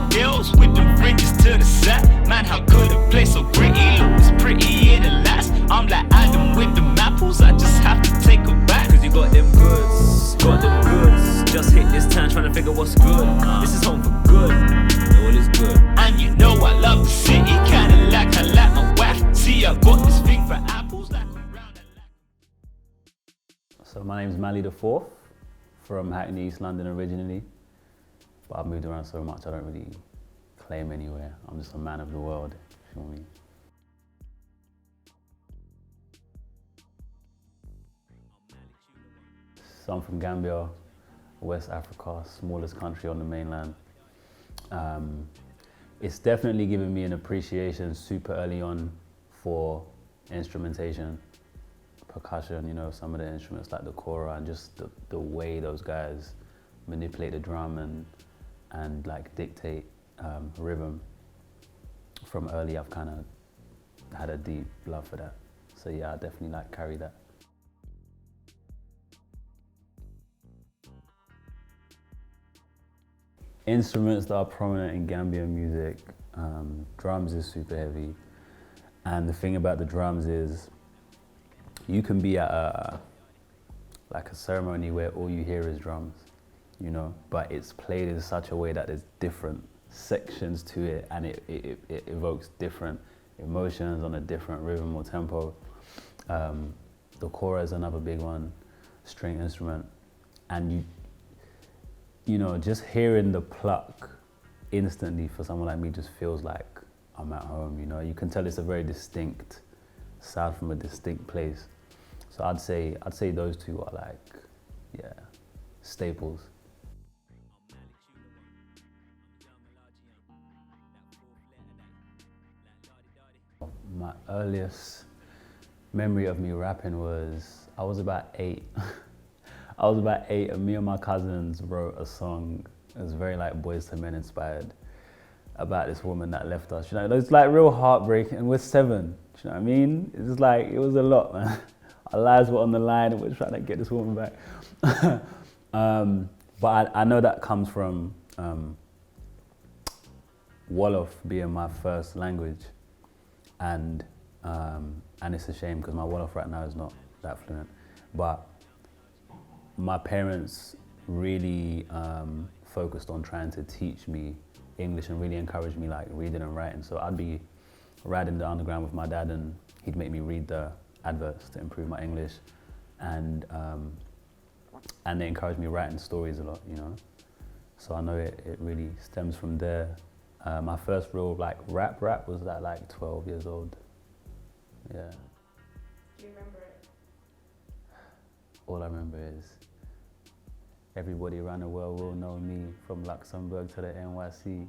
girls with them fringes to the side. Man, how could a place so pretty looks prettier than last? I'm like Adam with the apples, I just have to take a back. Cause you got them goods, got them goods. Just hit this town trying to figure what's good. This is home for good, all is good. And you know I love the city, kinda like I like my wife. See, I got this thing for apples like I'm round. So my name's MALICK IV, from Hackney, East London originally. But I've moved around so much I don't really claim anywhere. I'm just a man of the world, if you know what I mean. So I'm from Gambia, West Africa, smallest country on the mainland. It's definitely given me an appreciation super early on for instrumentation, percussion, you know, some of the instruments like the kora and just the way those guys manipulate the drum and like dictate rhythm. From early, I've kind of had a deep love for that. So yeah, I definitely like carry that. Instruments that are prominent in Gambian music, drums is super heavy. And the thing about the drums is, you can be at a ceremony where all you hear is drums, you know, but it's played in such a way that there's different sections to it and it evokes different emotions on a different rhythm or tempo. The kora is another big one, string instrument. And you know, just hearing the pluck instantly for someone like me just feels like I'm at home, you know. You can tell it's a very distinct sound from a distinct place. So I'd say those two are like, yeah, staples. My earliest memory of me rapping was, I was about 8. I was about 8 and me and my cousins wrote a song. It was very like Boys to Men inspired, about this woman that left us. You know, it was like real heartbreaking, and we're 7. Do you know what I mean? It was like, it was a lot, man. Our lives were on the line and we're trying to get this woman back. But I know that comes from Wolof being my first language. And it's a shame because my Wolof right now is not that fluent. But my parents really focused on trying to teach me English and really encouraged me like reading and writing. So I'd be riding the underground with my dad and he'd make me read the adverts to improve my English. And they encouraged me writing stories a lot, you know. So I know it really stems from there. My first real like rap was at like 12 years old. Yeah. Do you remember it? All I remember is everybody around the world will know me, from Luxembourg to the NYC.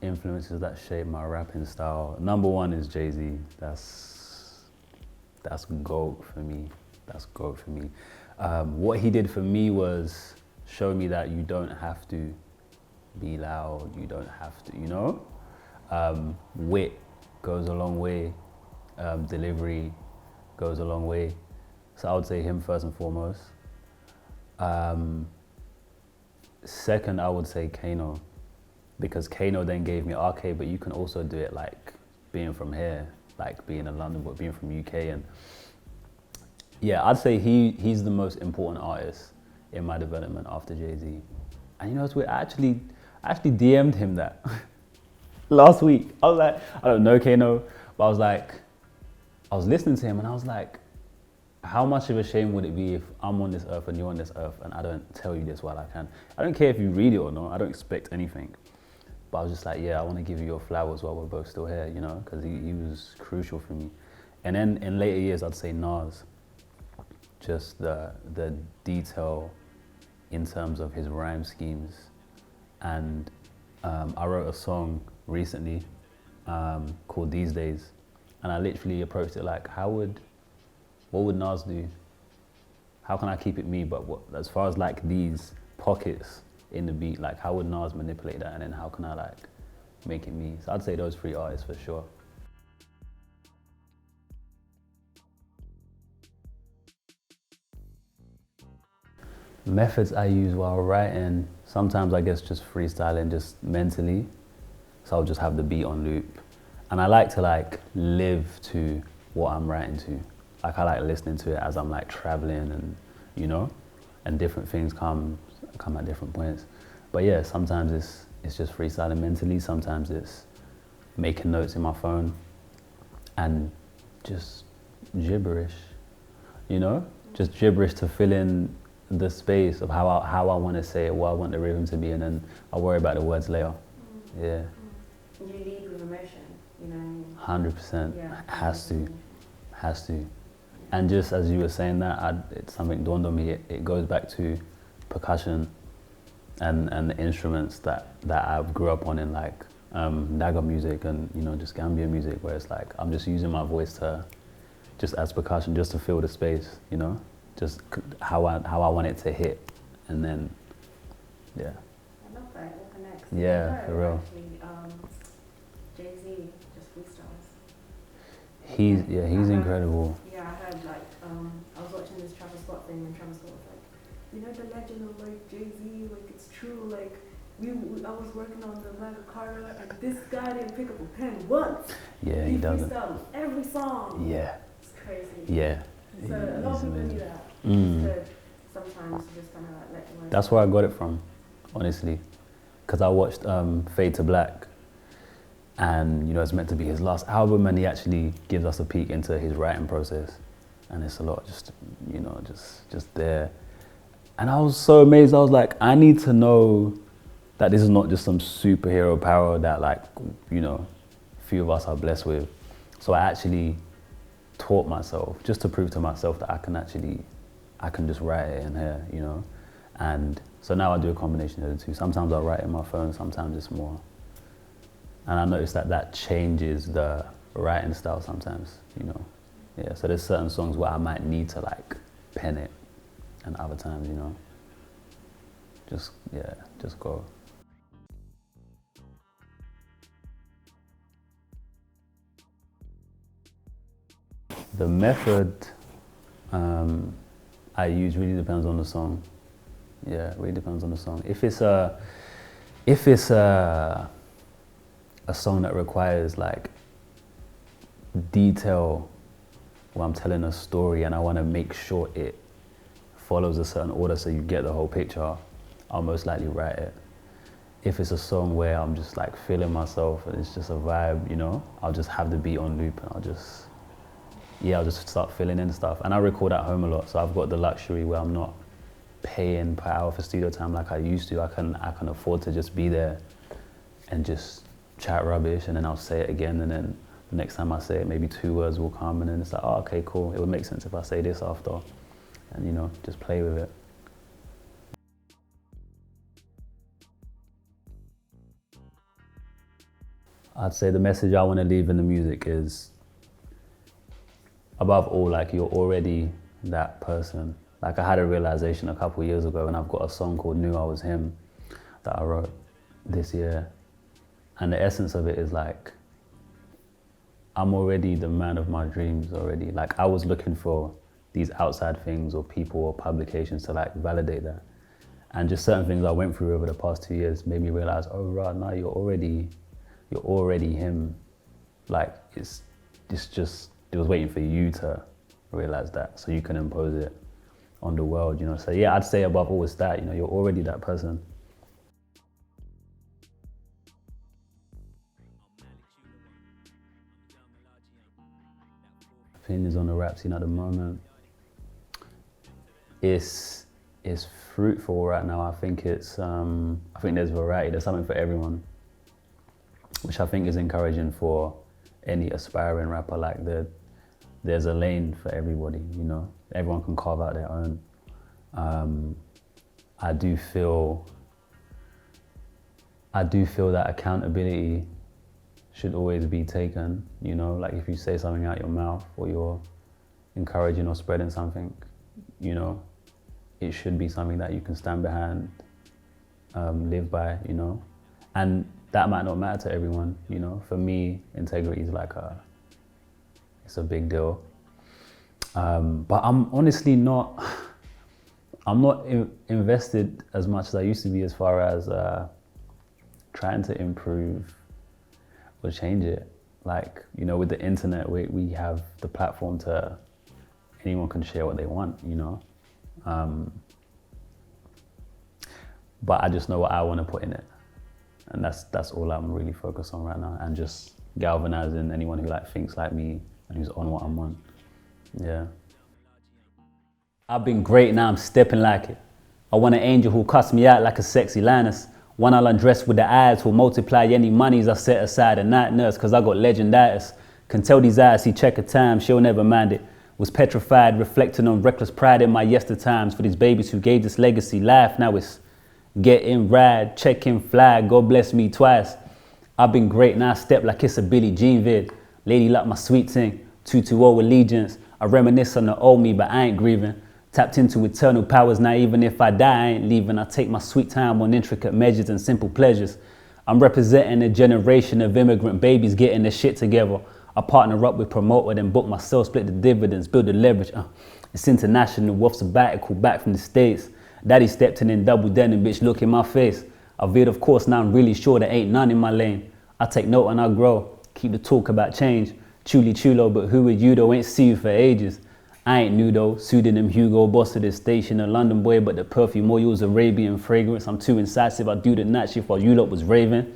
Influences that shape my rapping style. Number 1 is Jay-Z. That's GOAT for me. That's GOAT for me. What he did for me was show me that you don't have to be loud, you don't have to, you know? Wit goes a long way. Delivery goes a long way. So I would say him first and foremost. Second, I would say Kano, because Kano then gave me, okay, but you can also do it like being from here, like being in London, but being from UK. And yeah, I'd say he's the most important artist in my development after Jay-Z. And you know what's weird? I actually DM'd him that last week. I was like, I don't know Kano, but I was listening to him and I was like, how much of a shame would it be if I'm on this earth and you're on this earth and I don't tell you this while I can? I don't care if you read it or not, I don't expect anything. But I was just like, yeah, I want to give you your flowers while we're both still here, you know, because he was crucial for me. And then in later years, I'd say Nas. Just the detail in terms of his rhyme schemes. And I wrote a song recently called These Days. And I literally approached it like, what would Nas do? How can I keep it me? But as far as like these pockets in the beat, like how would Nas manipulate that? And then how can I like make it me? So I'd say those 3 artists for sure. Methods I use while writing, sometimes I guess just freestyling, just mentally. So I'll just have the beat on loop. And I like to like live to what I'm writing to. Like I like listening to it as I'm like traveling and, you know, and different things come at different points. But yeah, sometimes it's just freestyling mentally, sometimes it's making notes in my phone and just gibberish, you know? Just gibberish to fill in the space of how I want to say it, what I want the rhythm to be, and then I'll worry about the words later. Yeah. You lead with emotion, you know? 100%. Yeah. Has to. And just as you were saying that, it's something dawned on me. It goes back to percussion and the instruments that I grew up on in like Naga music and, you know, just Gambian music, where it's like I'm just using my voice to just as percussion, just to fill the space, you know, just how I want it to hit, and then yeah. I love that. It all connects. Yeah, for real. Actually, Jay-Z just freestyles. He's incredible. Yeah, I heard like I was watching this Travis Scott thing, and Travis Scott was like, you know, the legend of like Jay-Z, like it's true, like I was working on the Magna Carta, and this guy didn't pick up a pen once. Yeah, he doesn't. Freestyles every song. Yeah. It's crazy. Yeah. So a lot of people do that. Sometimes just kind of like let the words. That's where I got it from, honestly, because I watched Fade to Black, and you know it's meant to be his last album, and he actually gives us a peek into his writing process, and it's a lot just, you know, just there, and I was so amazed. I was like, I need to know that this is not just some superhero power that, like, you know, few of us are blessed with. So I actually taught myself just to prove to myself that I can just write it in here, you know. And so now I do a combination of the two. Sometimes I write in my phone, sometimes it's more. And I noticed that changes the writing style sometimes, you know. Yeah, so there's certain songs where I might need to like pen it, and other times, you know, just go. The method I use really depends on the song. Yeah, it really depends on the song. If it's a song that requires like detail, where I'm telling a story and I want to make sure it follows a certain order so you get the whole picture, I'll most likely write it. If it's a song where I'm just like feeling myself and it's just a vibe, you know, I'll just have the beat on loop and I'll just start filling in stuff. And I record at home a lot, so I've got the luxury where I'm not paying per hour for studio time like I used to. I can afford to just be there and just chat rubbish, and then I'll say it again, and then the next time I say it, maybe 2 words will come, and then it's like, oh, okay, cool. It would make sense if I say this after, and you know, just play with it. I'd say the message I want to leave in the music is, above all, like, you're already that person. Like, I had a realization a couple years ago, and I've got a song called Knew I Was Him that I wrote this year. And the essence of it is like, I'm already the man of my dreams already. Like, I was looking for these outside things or people or publications to like validate that. And just certain things I went through over the past 2 years made me realize, oh, right, now you're already him. Like, it was waiting for you to realize that so you can impose it on the world, you know. So yeah, I'd say above all it's that, you know, you're already that person. Opinions on the rap scene at the moment. It's fruitful right now. I think there's variety. There's something for everyone, which I think is encouraging for any aspiring rapper. Like, there's a lane for everybody, you know. Everyone can carve out their own. I do feel that accountability should always be taken, you know. Like, if you say something out your mouth or you're encouraging or spreading something, you know, it should be something that you can stand behind, live by, you know. And that might not matter to everyone, you know. For me, integrity is like it's a big deal. But I'm honestly not I'm not invested as much as I used to be as far as trying to improve or change it. Like, you know, with the internet, we have the platform to, anyone can share what they want, you know? But I just know what I want to put in it. And that's all I'm really focused on right now. And just galvanizing anyone who like thinks like me and who's on what I'm on. Yeah. I've been great, now I'm stepping like it. I want an angel who'll cuss me out like a sexy Linus. One I'll undress with the eyes who'll multiply any monies I set aside. A night nurse, cause I got legenditis. Can tell these eyes see check a time, she'll never mind it. Was petrified, reflecting on reckless pride in my yester times. For these babies who gave this legacy life, now it's get in, ride, check in, fly, God bless me twice. I've been great, now I step like it's a Billie Jean vid. Lady like my sweet thing, 220 allegiance. I reminisce on the old me, but I ain't grieving. Tapped into eternal powers, now even if I die, I ain't leaving. I take my sweet time on intricate measures and simple pleasures. I'm representing a generation of immigrant babies getting their shit together. I partner up with promoter, then book myself, split the dividends, build the leverage. It's international, wealth sabbatical, back from the States. Daddy stepped in double denim, bitch, look in my face. I veered, of course, now I'm really sure there ain't none in my lane. I take note and I grow, keep the talk about change. Truly chulo, but who are you though, ain't see you for ages. I ain't new though, pseudonym Hugo, boss of this station, a London boy, but the perfume oil's Arabian fragrance. I'm too incisive, I do the night shift while you lot was raving.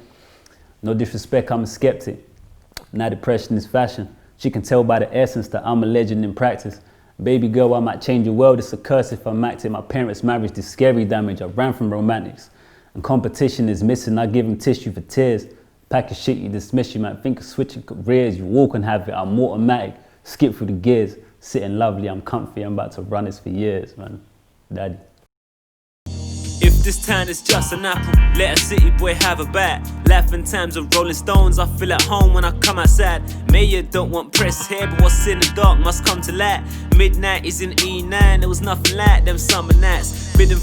No disrespect, I'm a skeptic. Now depression is fashion. She can tell by the essence that I'm a legend in practice. Baby girl, I might change the world, it's a curse if I'm acting. My parents' marriage did scary damage, I ran from romantics. And competition is missing, I give them tissue for tears. Pack of shit you dismiss, you might think of switching careers. You walk and have it, I'm automatic, skip through the gears. Sitting lovely, I'm comfy, I'm about to run this for years, man. Daddy. If this town is just an apple, let a city boy have a bite. Life in times of Rolling Stones, I feel at home when I come outside. Mayor don't want press here, but what's in the dark must come to light. Midnight is in E9, there was nothing like them summer nights. Bidding